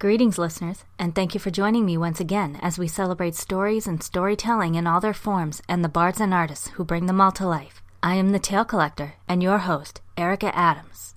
Greetings, listeners, and thank you for joining me once again as we celebrate stories and storytelling in all their forms and the bards and artists who bring them all to life. I am the Tale Collector and your host, Erica Adams.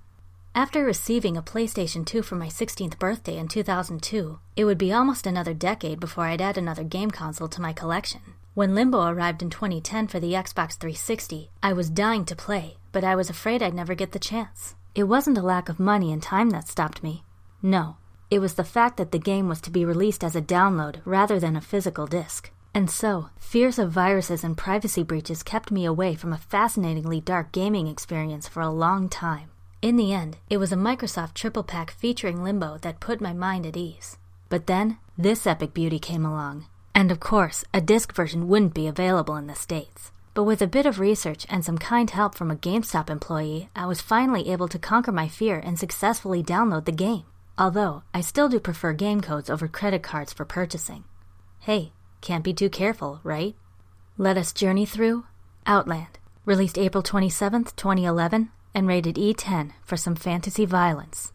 After receiving a PlayStation 2 for my 16th birthday in 2002, it would be almost another decade before I'd add another game console to my collection. When Limbo arrived in 2010 for the Xbox 360, I was dying to play, but I was afraid I'd never get the chance. It wasn't a lack of money and time that stopped me. No. It was the fact that the game was to be released as a download rather than a physical disc. And so, fears of viruses and privacy breaches kept me away from a fascinatingly dark gaming experience for a long time. In the end, it was a Microsoft triple pack featuring Limbo that put my mind at ease. But then, this epic beauty came along. And of course, a disc version wouldn't be available in the States. But with a bit of research and some kind help from a GameStop employee, I was finally able to conquer my fear and successfully download the game. Although, I still do prefer game codes over credit cards for purchasing. Hey, can't be too careful, right? Let us journey through Outland, released April 27th, 2011, and rated E10 for some fantasy violence.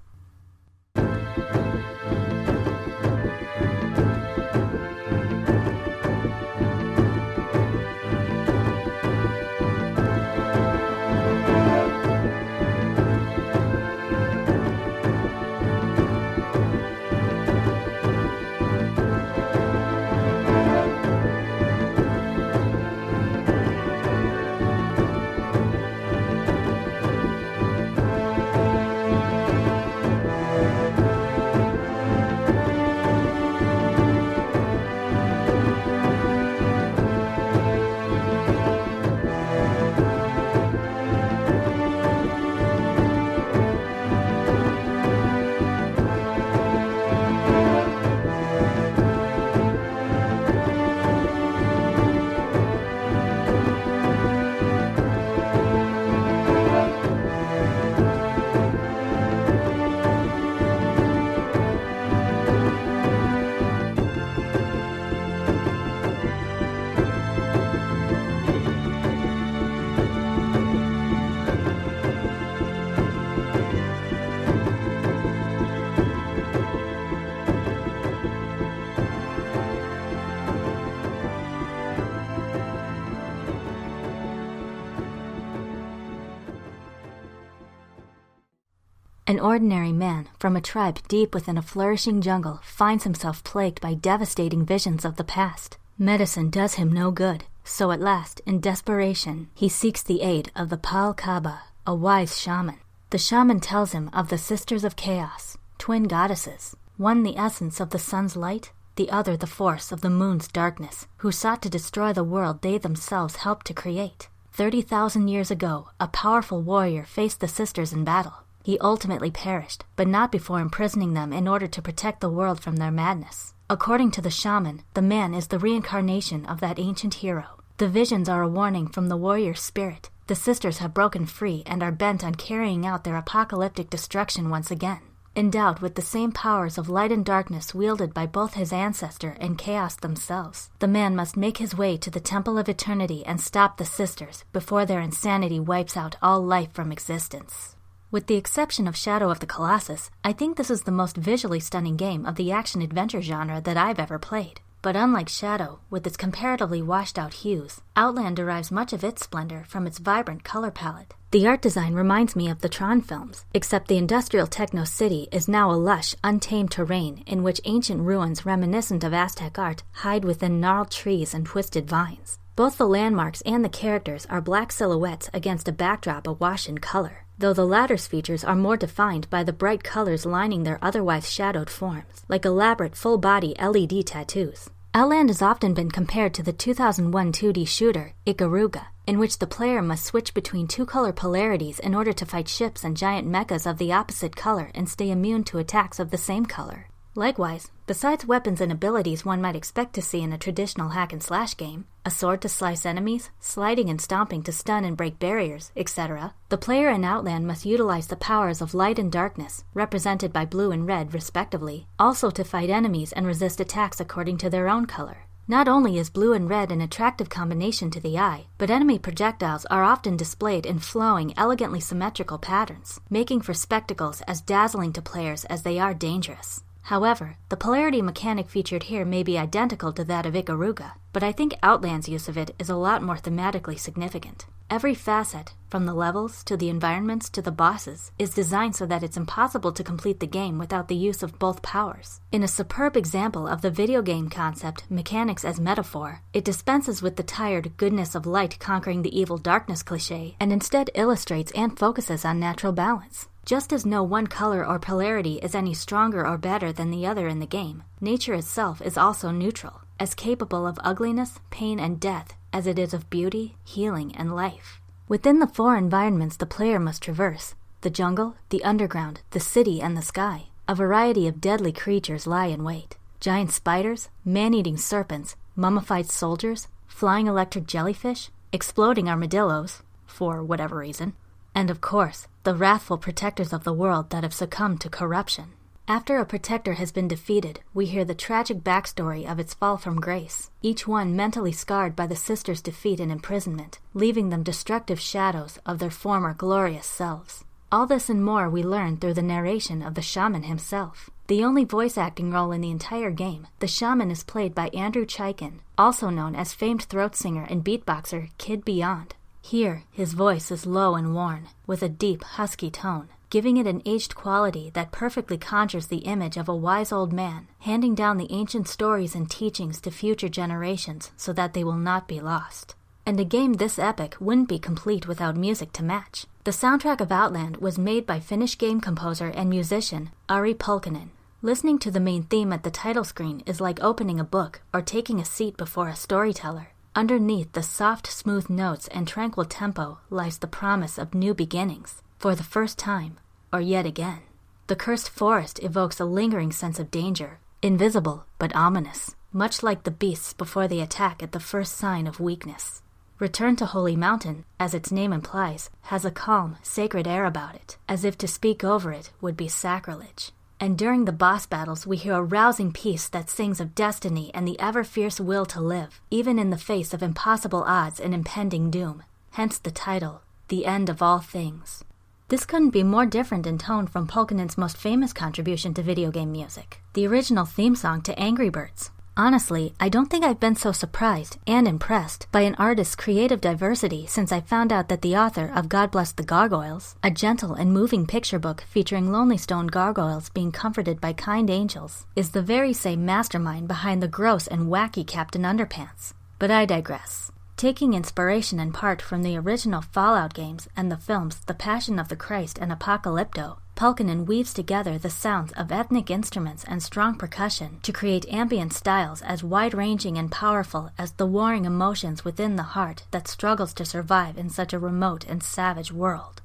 An ordinary man from a tribe deep within a flourishing jungle finds himself plagued by devastating visions of the past. Medicine does him no good, so at last, in desperation, he seeks the aid of the Pal Kaba, a wise shaman. The shaman tells him of the Sisters of Chaos, twin goddesses, one the essence of the sun's light, the other the force of the moon's darkness, who sought to destroy the world they themselves helped to create. 30,000 years ago, a powerful warrior faced the sisters in battle. He ultimately perished, but not before imprisoning them in order to protect the world from their madness. According to the shaman, the man is the reincarnation of that ancient hero. The visions are a warning from the warrior's spirit. The sisters have broken free and are bent on carrying out their apocalyptic destruction once again. Endowed with the same powers of light and darkness wielded by both his ancestor and chaos themselves, the man must make his way to the Temple of Eternity and stop the sisters before their insanity wipes out all life from existence. With the exception of Shadow of the Colossus, I think this is the most visually stunning game of the action-adventure genre that I've ever played. But unlike Shadow, with its comparatively washed-out hues, Outland derives much of its splendor from its vibrant color palette. The art design reminds me of the Tron films, except the industrial techno city is now a lush, untamed terrain in which ancient ruins reminiscent of Aztec art hide within gnarled trees and twisted vines. Both the landmarks and the characters are black silhouettes against a backdrop awash in color, though the latter's features are more defined by the bright colors lining their otherwise shadowed forms, like elaborate full-body LED tattoos. Outland has often been compared to the 2001 2D shooter, Ikaruga, in which the player must switch between two color polarities in order to fight ships and giant mechas of the opposite color and stay immune to attacks of the same color. Likewise, besides weapons and abilities one might expect to see in a traditional hack-and-slash game, a sword to slice enemies, sliding and stomping to stun and break barriers, etc., the player in Outland must utilize the powers of light and darkness, represented by blue and red respectively, also to fight enemies and resist attacks according to their own color. Not only is blue and red an attractive combination to the eye, but enemy projectiles are often displayed in flowing, elegantly symmetrical patterns, making for spectacles as dazzling to players as they are dangerous. However, the polarity mechanic featured here may be identical to that of Ikaruga, but I think Outland's use of it is a lot more thematically significant. Every facet, from the levels to the environments to the bosses, is designed so that it's impossible to complete the game without the use of both powers. In a superb example of the video game concept, mechanics as metaphor, it dispenses with the tired goodness of light conquering the evil darkness cliché and instead illustrates and focuses on natural balance. Just as no one color or polarity is any stronger or better than the other in the game, nature itself is also neutral, as capable of ugliness, pain, and death as it is of beauty, healing, and life. Within the 4 environments the player must traverse, the jungle, the underground, the city, and the sky, a variety of deadly creatures lie in wait. Giant spiders, man-eating serpents, mummified soldiers, flying electric jellyfish, exploding armadillos, for whatever reason, and of course, the wrathful protectors of the world that have succumbed to corruption. After a protector has been defeated, we hear the tragic backstory of its fall from grace, each one mentally scarred by the sisters' defeat and imprisonment, leaving them destructive shadows of their former glorious selves. All this and more we learn through the narration of the shaman himself. The only voice acting role in the entire game, the shaman is played by Andrew Chaikin, also known as famed throat singer and beatboxer Kid Beyond. Here, his voice is low and worn, with a deep, husky tone, giving it an aged quality that perfectly conjures the image of a wise old man, handing down the ancient stories and teachings to future generations so that they will not be lost. And a game this epic wouldn't be complete without music to match. The soundtrack of Outland was made by Finnish game composer and musician Ari Pulkkinen. Listening to the main theme at the title screen is like opening a book or taking a seat before a storyteller. Underneath the soft, smooth notes and tranquil tempo lies the promise of new beginnings, for the first time, or yet again. The cursed forest evokes a lingering sense of danger, invisible but ominous, much like the beasts before they attack at the first sign of weakness. Return to Holy Mountain, as its name implies, has a calm, sacred air about it, as if to speak over it would be sacrilege. And during the boss battles we hear a rousing piece that sings of destiny and the ever-fierce will to live, even in the face of impossible odds and impending doom. Hence the title, The End of All Things. This couldn't be more different in tone from Pulkkinen's most famous contribution to video game music, the original theme song to Angry Birds. Honestly, I don't think I've been so surprised and impressed by an artist's creative diversity since I found out that the author of God Bless the Gargoyles, a gentle and moving picture book featuring lonely stone gargoyles being comforted by kind angels, is the very same mastermind behind the gross and wacky Captain Underpants. But I digress. Taking inspiration in part from the original Fallout games and the films The Passion of the Christ and Apocalypto, Pulkkinen weaves together the sounds of ethnic instruments and strong percussion to create ambient styles as wide-ranging and powerful as the warring emotions within the heart that struggles to survive in such a remote and savage world.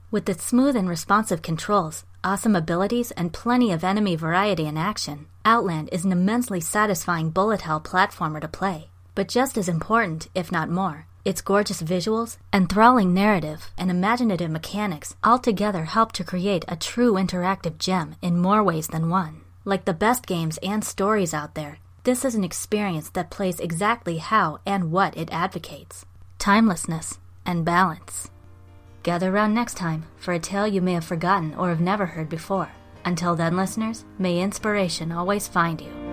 With its smooth and responsive controls, awesome abilities, and plenty of enemy variety and action, Outland is an immensely satisfying bullet hell platformer to play. But just as important, if not more, its gorgeous visuals, enthralling narrative, and imaginative mechanics altogether help to create a true interactive gem in more ways than one. Like the best games and stories out there, this is an experience that plays exactly how and what it advocates: timelessness and balance. Gather round next time for a tale you may have forgotten or have never heard before. Until then, listeners, may inspiration always find you.